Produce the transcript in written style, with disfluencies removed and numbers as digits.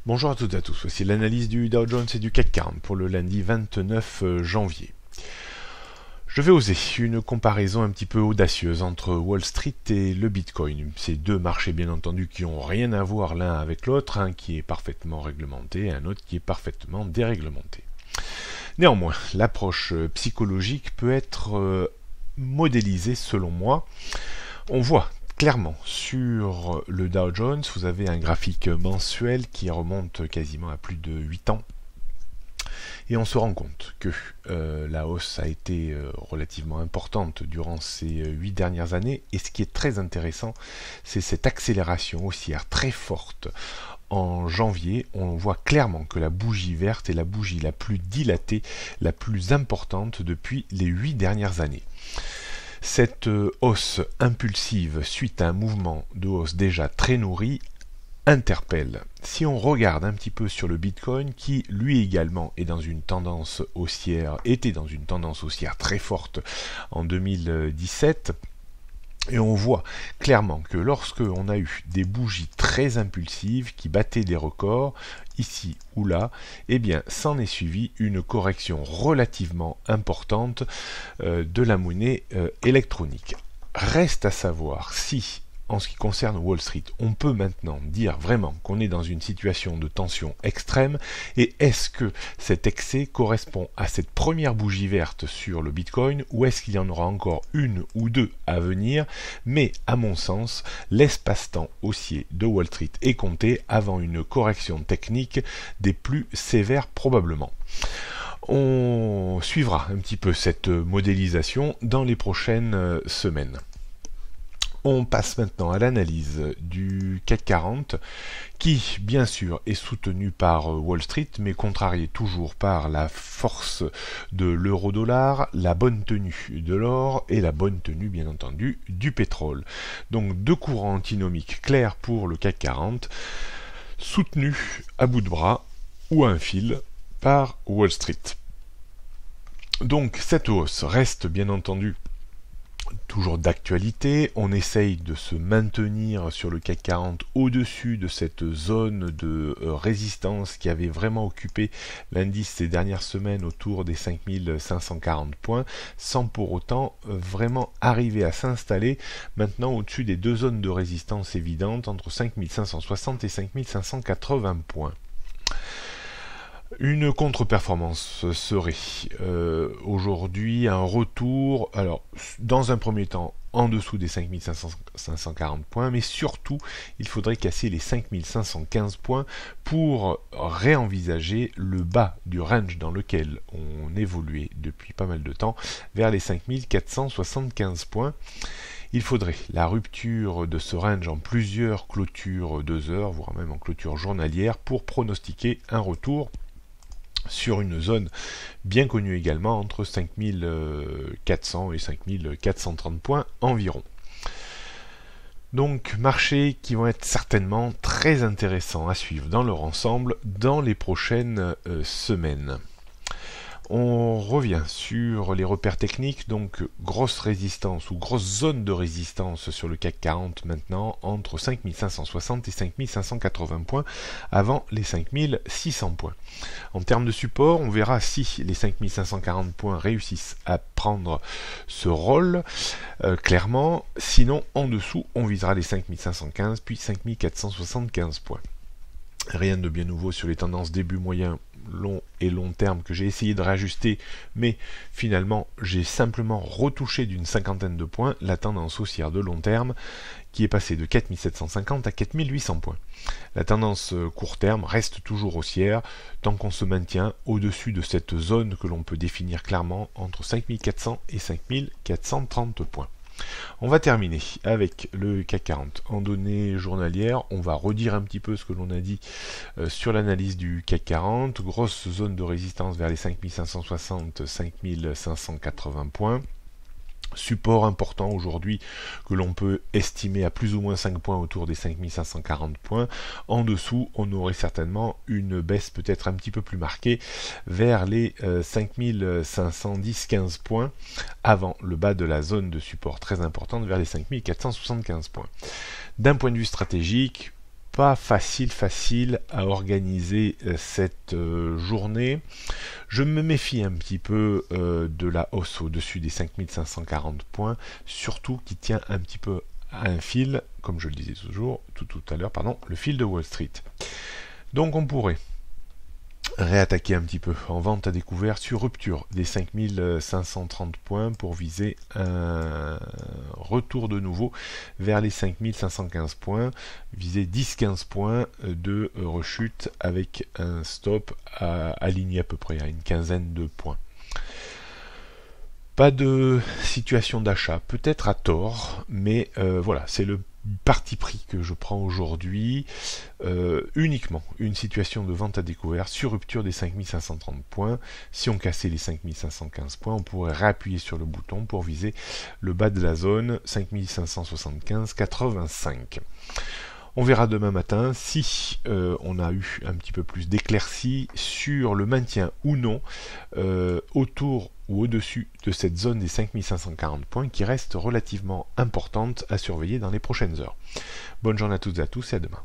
Bonjour à toutes et à tous, voici l'analyse du Dow Jones et du CAC 40 pour le lundi 29 janvier. Je vais oser une comparaison un petit peu audacieuse entre Wall Street et le Bitcoin. Ces deux marchés bien entendu qui n'ont rien à voir l'un avec l'autre, un qui est parfaitement réglementé et un autre qui est parfaitement déréglementé. Néanmoins, l'approche psychologique peut être modélisée selon moi. On voit clairement sur le Dow Jones, vous avez un graphique mensuel qui remonte quasiment à plus de 8 ans. Et on se rend compte que la hausse a été relativement importante durant ces 8 dernières années. Et ce qui est très intéressant, c'est cette accélération haussière très forte. En janvier, on voit clairement que la bougie verte est la bougie la plus dilatée, la plus importante depuis les 8 dernières années. Cette hausse impulsive suite à un mouvement de hausse déjà très nourri interpelle. Si on regarde un petit peu sur le Bitcoin qui lui également est dans une tendance haussière, était dans une tendance haussière très forte en 2017, et on voit clairement que lorsque on a eu des bougies très impulsives qui battaient des records, ici ou là, eh bien, s'en est suivi une correction relativement importante de la monnaie électronique. Reste à savoir si, en ce qui concerne Wall Street, on peut maintenant dire vraiment qu'on est dans une situation de tension extrême, et est-ce que cet excès correspond à cette première bougie verte sur le Bitcoin, ou est-ce qu'il y en aura encore une ou deux à venir? Mais à mon sens, l'espace-temps haussier de Wall Street est compté avant une correction technique des plus sévères probablement. On suivra un petit peu cette modélisation dans les prochaines semaines. On passe maintenant à l'analyse du CAC 40 qui, bien sûr, est soutenu par Wall Street, mais contrarié toujours par la force de l'euro-dollar, la bonne tenue de l'or et la bonne tenue, bien entendu, du pétrole. Donc deux courants antinomiques clairs pour le CAC 40, soutenus à bout de bras ou à un fil par Wall Street. Donc cette hausse reste, bien entendu, toujours d'actualité. On essaye de se maintenir sur le CAC 40 au-dessus de cette zone de résistance qui avait vraiment occupé l'indice ces dernières semaines autour des 5540 points, sans pour autant vraiment arriver à s'installer maintenant au-dessus des deux zones de résistance évidentes entre 5560 et 5580 points. Une contre-performance serait aujourd'hui un retour, alors dans un premier temps en dessous des 5540 points, mais surtout il faudrait casser les 5515 points pour réenvisager le bas du range dans lequel on évoluait depuis pas mal de temps vers les 5475 points. Il faudrait la rupture de ce range en plusieurs clôtures 2 heures, voire même en clôture journalière, pour pronostiquer un retour sur une zone bien connue également entre 5400 et 5430 points environ. Donc marchés qui vont être certainement très intéressants à suivre dans leur ensemble dans les prochaines semaines. On revient sur les repères techniques, donc grosse résistance ou grosse zone de résistance sur le CAC 40 maintenant entre 5560 et 5580 points avant les 5600 points. En termes de support, on verra si les 5540 points réussissent à prendre ce rôle clairement, sinon en dessous on visera les 5515 puis 5475 points. Rien de bien nouveau sur les tendances début, moyen, long et long terme que j'ai essayé de réajuster, mais finalement j'ai simplement retouché d'une cinquantaine de points la tendance haussière de long terme qui est passée de 4750 à 4800 points. La tendance court terme reste toujours haussière tant qu'on se maintient au-dessus de cette zone que l'on peut définir clairement entre 5400 et 5430 points. On va terminer avec le CAC 40 en données journalières. On va redire un petit peu ce que l'on a dit sur l'analyse du CAC 40. Grosse zone de résistance vers les 5560-5580 points. Support important aujourd'hui que l'on peut estimer à plus ou moins 5 points autour des 5540 points. En dessous, on aurait certainement une baisse peut-être un petit peu plus marquée vers les 5510-15 points avant le bas de la zone de support très importante vers les 5475 points. D'un point de vue stratégique, pas facile à organiser cette journée. Je me méfie un petit peu de la hausse au-dessus des 5540 points, surtout qui tient un petit peu à un fil, comme je le disais tout à l'heure, le fil de Wall Street. Donc on pourrait réattaquer un petit peu en vente à découvert sur rupture des 5530 points pour viser un retour de nouveau vers les 5515 points, viser 10-15 points de rechute avec un stop aligné à peu près à une quinzaine de points. Pas de situation d'achat, peut-être à tort, mais voilà, c'est le parti pris que je prends aujourd'hui, uniquement une situation de vente à découvert sur rupture des 5530 points. Si on cassait les 5515 points, on pourrait réappuyer sur le bouton pour viser le bas de la zone 5575,85. On verra demain matin si on a eu un petit peu plus d'éclaircies sur le maintien ou non autour ou au-dessus de cette zone des 5540 points qui reste relativement importante à surveiller dans les prochaines heures. Bonne journée à toutes et à tous et à demain.